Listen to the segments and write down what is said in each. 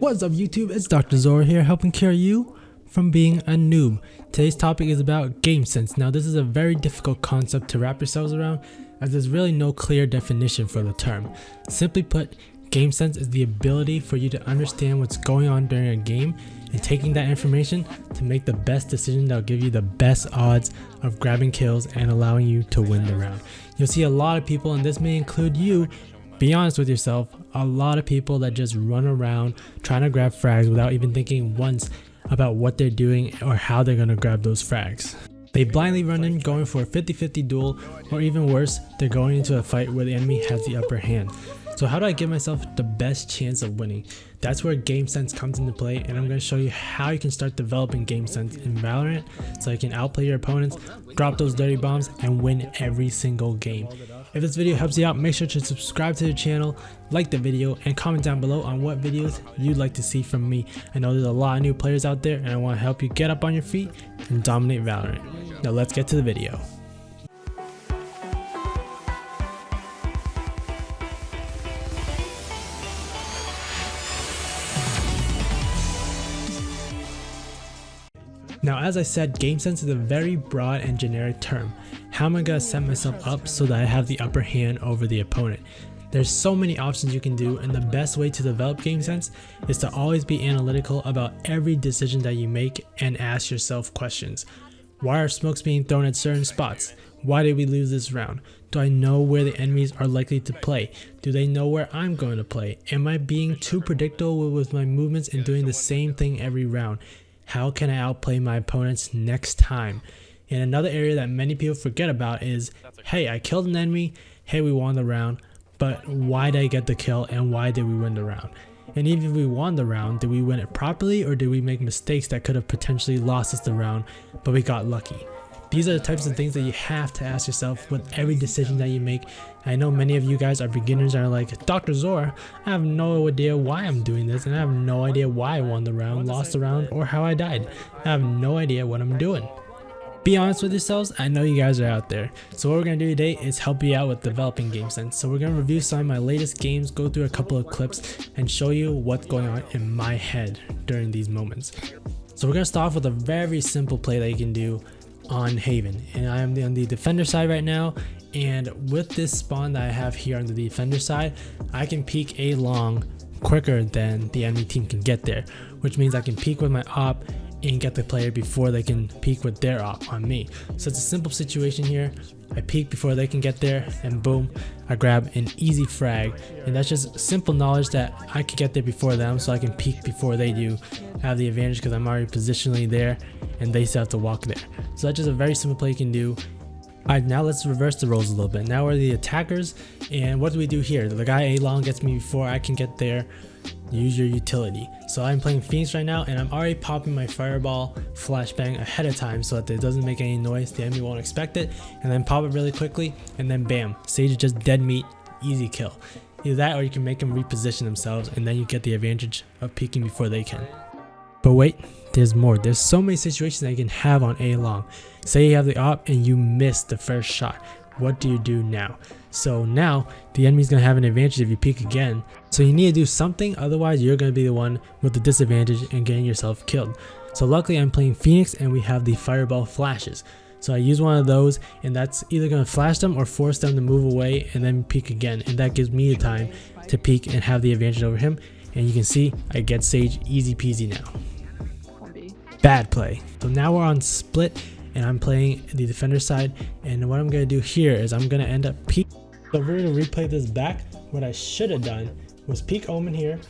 What's up YouTube, it's Dr. Zora here helping cure you from being a noob. Today's topic is about game sense. Now this is a very difficult concept to wrap yourselves around as there's really no clear definition for the term. Simply put, game sense is the ability for you to understand what's going on during a game and taking that information to make the best decision that will give you the best odds of grabbing kills and allowing you to win the round. You'll see a lot of people, and this may include you, be honest with yourself, a lot of people that just run around trying to grab frags without even thinking once about what they're doing or how they're going to grab those frags. They blindly run in going for a 50-50 duel, or even worse, they're going into a fight where the enemy has the upper hand. So how do I give myself the best chance of winning? That's where game sense comes into play, and I'm going to show you how you can start developing game sense in Valorant so you can outplay your opponents, drop those dirty bombs, and win every single game. If this video helps you out, make sure to subscribe to the channel, like the video, and comment down below on what videos you'd like to see from me. I know there's a lot of new players out there, and I want to help you get up on your feet and dominate Valorant. Now let's get to the video. Now, as I said, game sense is a very broad and generic term. How am I going to set myself up so that I have the upper hand over the opponent? There's so many options you can do, and the best way to develop game sense is to always be analytical about every decision that you make and ask yourself questions. Why are smokes being thrown at certain spots? Why did we lose this round? Do I know where the enemies are likely to play? Do they know where I'm going to play? Am I being too predictable with my movements and doing the same thing every round? How can I outplay my opponents next time? And another area that many people forget about is, hey, I killed an enemy, hey, we won the round, but why did I get the kill and why did we win the round? And even if we won the round, did we win it properly, or did we make mistakes that could have potentially lost us the round, but we got lucky? These are the types of things that you have to ask yourself with every decision that you make. I know many of you guys are beginners and are like, Dr. Zora, I have no idea why I'm doing this, and I have no idea why I won the round, lost the round, or how I died. I have no idea what I'm doing. Be honest with yourselves, I know you guys are out there. So what we're going to do today is help you out with developing game sense. So we're going to review some of my latest games, go through a couple of clips, and show you what's going on in my head during these moments. So we're going to start off with a very simple play that you can do on Haven, and I am on the defender side right now, and with this spawn that I have here on the defender side, I can peek A long quicker than the enemy team can get there, which means I can peek with my op and get the player before they can peek with their op on me. So it's a simple situation here. I peek before they can get there, and boom, I grab an easy frag. And that's just simple knowledge that I can get there before them, so I can peek before they do. I have the advantage because I'm already positionally there and they still have to walk there. So that's just a very simple play you can do. Alright, now let's reverse the roles a little bit. Now we're the attackers, and what do we do here? The guy A long gets me before I can get there. Use your utility. So I'm playing Phoenix right now, and I'm already popping my fireball flashbang ahead of time so that it doesn't make any noise, the enemy won't expect it, and then pop it really quickly, and then bam, Sage is just dead meat, easy kill. Either that, or you can make them reposition themselves, and then you get the advantage of peeking before they can. But wait, there's more. There's so many situations that you can have on A long. Say you have the op and you miss the first shot. What do you do now? So now the enemy's gonna have an advantage if you peek again. So you need to do something, otherwise you're gonna be the one with the disadvantage and getting yourself killed. So luckily I'm playing Phoenix and we have the fireball flashes. So I use one of those, and that's either gonna flash them or force them to move away and then peek again. And that gives me the time to peek and have the advantage over him. And you can see I get Sage easy peasy now. Bad play. So now we're on split, and I'm playing the defender side, and what I'm going to do here is I'm going to end up peek. So we're going to replay this back. What I should have done was peek omen here,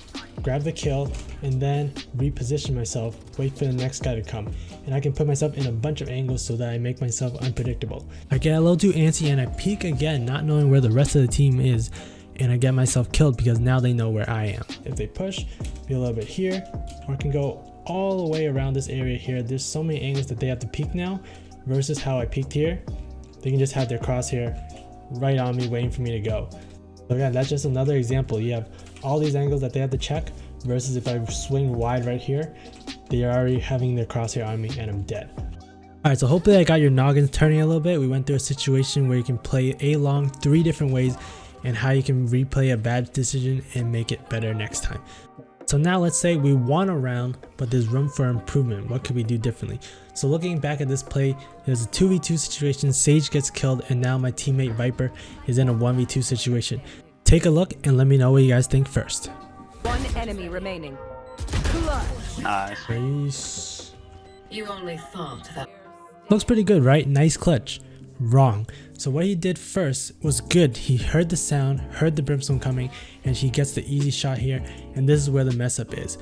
grab the kill, and then reposition myself, wait for the next guy to come, and I can put myself in a bunch of angles so that I make myself unpredictable. I get a little too antsy and I peek again, not knowing where the rest of the team is, and I get myself killed because now they know where I am. If they push, be a little bit here, or I can go all the way around this area here. There's so many angles that they have to peek now, versus how I peeked here. They can just have their crosshair right on me waiting for me to go. So again, that's just another example. You have all these angles that they have to check, versus if I swing wide right here, they are already having their crosshair on me and I'm dead. Alright, so hopefully I got your noggins turning a little bit. We went through a situation where you can play A long 3 different ways, and how you can replay a bad decision and make it better next time. So now let's say we won a round, but there's room for improvement. What could we do differently? So looking back at this play, there's a 2v2 situation, Sage gets killed, and now my teammate Viper is in a 1v2 situation. Take a look and let me know what you guys think first. One enemy remaining. Nice. You only thought that. Looks pretty good, right? Nice clutch. Wrong. So what he did first was good. He heard the sound, heard the brimstone coming, and he gets the easy shot here, and this is where the mess up is.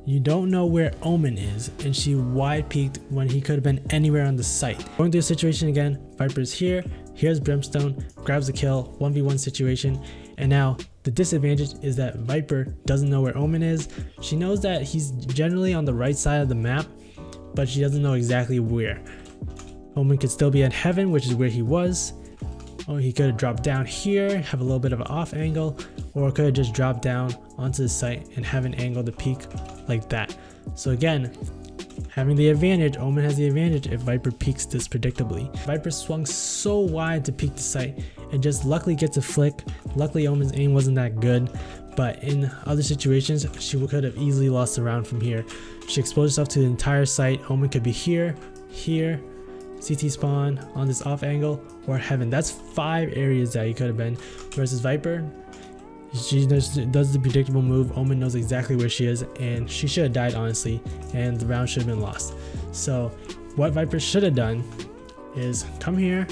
You don't know where Omen is, and she wide peeked when he could have been anywhere on the site. Going through the situation again, Viper's here, here's brimstone, grabs the kill, 1v1 situation, and now the disadvantage is that Viper doesn't know where Omen is. She knows that he's generally on the right side of the map, but she doesn't know exactly where. Omen could still be at heaven, which is where he was. Oh, he could have dropped down here, have a little bit of an off angle, or could have just dropped down onto the site and have an angle to peek like that. So again, having the advantage, Omen has the advantage if Viper peeks this predictably. Viper swung so wide to peek the site and just luckily gets a flick. Luckily Omen's aim wasn't that good, but in other situations she could have easily lost the round from here. She exposed herself to the entire site. Omen could be here, here, CT spawn, on this off angle, or heaven. That's 5 areas that he could have been. Versus Viper, she does the predictable move. Omen knows exactly where she is, and she should have died honestly, and the round should have been lost. So what Viper should have done is come here,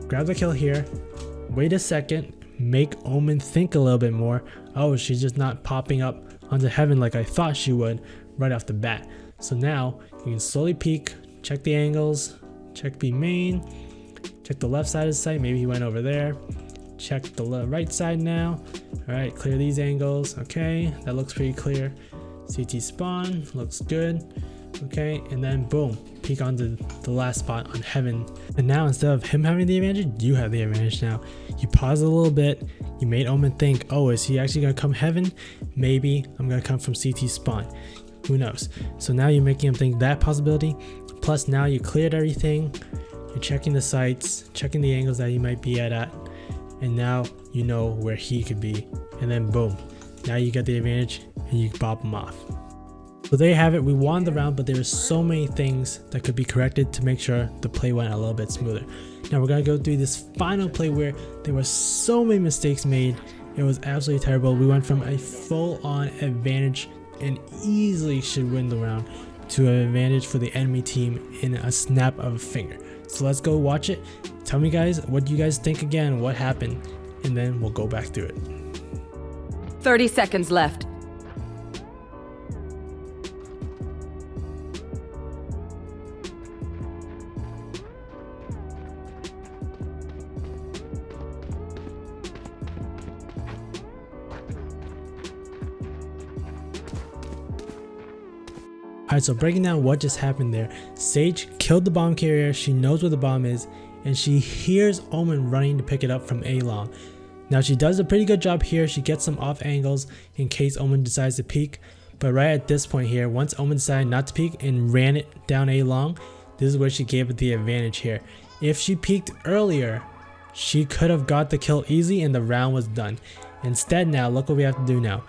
grab the kill here, wait a second, make Omen think a little bit more. Oh, she's just not popping up onto heaven like I thought she would right off the bat. So now you can slowly peek, check the angles, check B main, check the left side of the site, maybe he went over there, check the right side now. All right, clear these angles. Okay, that looks pretty clear. CT spawn looks good. Okay, and then boom, peek onto the last spot on heaven. And now instead of him having the advantage, you have the advantage now. You pause a little bit, you made Omen think, oh, is he actually gonna come heaven? Maybe I'm gonna come from CT spawn. Who knows? So now you're making him think that possibility. Plus now you cleared everything, you're checking the sites, checking the angles that he might be at, and now you know where he could be, and then boom, now you get the advantage and you bop him off. So there you have it, we won the round, but there were so many things that could be corrected to make sure the play went a little bit smoother. Now we're gonna go through this final play where there were so many mistakes made. It was absolutely terrible. We went from a full-on advantage and easily should win the round to an advantage for the enemy team in a snap of a finger. So let's go watch it. Tell me guys, what do you guys think again, what happened, and then we'll go back through it. 30 seconds left. Alright, so breaking down what just happened there. Sage killed the bomb carrier, she knows where the bomb is, and she hears Omen running to pick it up from A long. Now she does a pretty good job here, she gets some off angles in case Omen decides to peek, but right at this point here, once Omen decided not to peek and ran it down A long, this is where she gave it the advantage here. If she peeked earlier, she could have got the kill easy and the round was done. Instead now, look what we have to do now.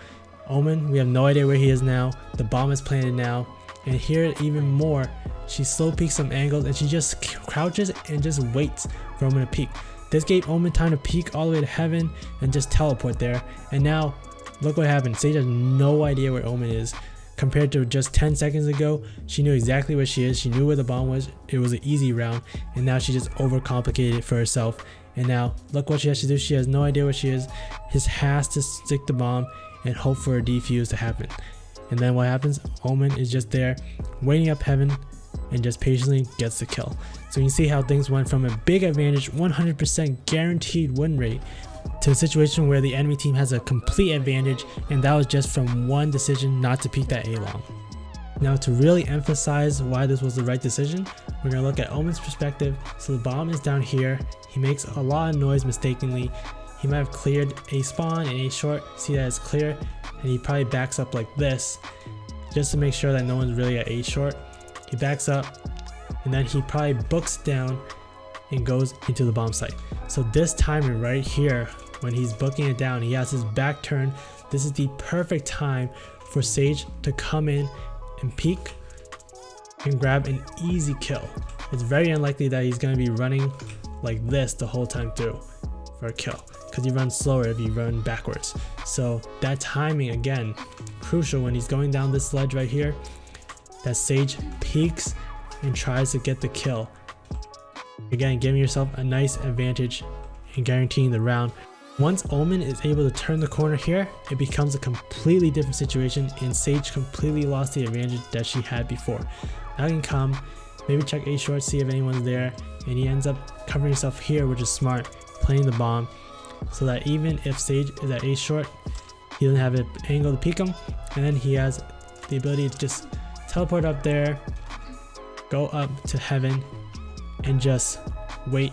Omen, we have no idea where he is now, the bomb is planted now, and here even more, she slow peeks some angles and she just crouches and just waits for Omen to peek. This gave Omen time to peek all the way to heaven and just teleport there. And now look what happened. Sage has no idea where Omen is. Compared to just 10 seconds ago, she knew exactly where she is. She knew where the bomb was. It was an easy round, and now she just overcomplicated it for herself. And now look what she has to do. She has no idea where she is. Just has to stick the bomb and hope for a defuse to happen. And then what happens? Omen is just there waiting up heaven and just patiently gets the kill. So you can see how things went from a big advantage, 100% guaranteed win rate, to a situation where the enemy team has a complete advantage, and that was just from one decision not to peek that A long. Now to really emphasize why this was the right decision, we're going to look at Omen's perspective. So the bomb is down here, he makes a lot of noise mistakenly. He might have cleared A spawn and A short, see that it's clear, and he probably backs up like this just to make sure that no one's really at A short. He backs up and then he probably books down and goes into the bomb site. So this timing right here, when he's booking it down, he has his back turned. This is the perfect time for Sage to come in and peek and grab an easy kill. It's very unlikely that he's going to be running like this the whole time through for a kill, because he runs slower if you run backwards. So that timing, again, crucial when he's going down this ledge right here, that Sage peeks and tries to get the kill. Again, giving yourself a nice advantage and guaranteeing the round. Once Omen is able to turn the corner here, it becomes a completely different situation, and Sage completely lost the advantage that she had before. Now he can come, maybe check A short, see if anyone's there, and he ends up covering himself here, which is smart, planting the bomb, so that even if Sage is at A short, he doesn't have an angle to peek him, and then he has the ability to just teleport up there, go up to heaven, and just wait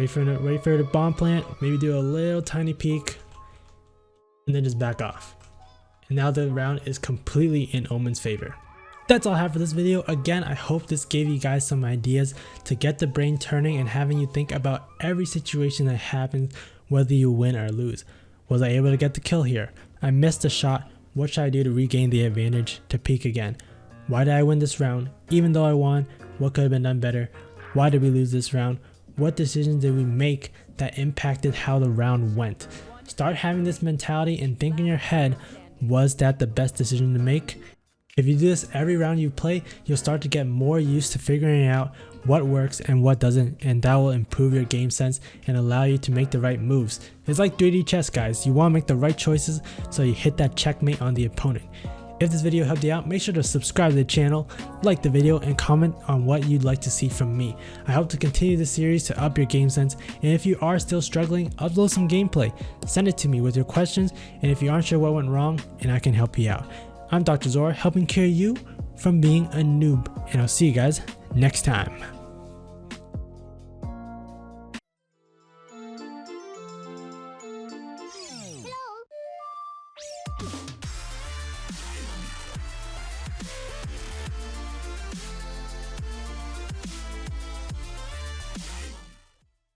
for the bomb plant, maybe do a little tiny peek, and then just back off. And now the round is completely in Omen's favor. That's all I have for this video. Again, I hope this gave you guys some ideas to get the brain turning and having you think about every situation that happens, whether you win or lose. Was I able to get the kill here? I missed a shot. What should I do to regain the advantage to peek again? Why did I win this round? Even though I won, what could have been done better? Why did we lose this round? What decisions did we make that impacted how the round went? Start having this mentality and think in your head, was that the best decision to make? If you do this every round you play, you'll start to get more used to figuring out what works and what doesn't, and that will improve your game sense and allow you to make the right moves. It's like 3D chess, guys. You want to make the right choices so you hit that checkmate on the opponent. If this video helped you out, make sure to subscribe to the channel, like the video, and comment on what you'd like to see from me. I hope to continue this series to up your game sense, and if you are still struggling, upload some gameplay. Send it to me with your questions, and if you aren't sure what went wrong, and I can help you out. I'm Dr. Zora, helping cure you from being a noob, and I'll see you guys next time.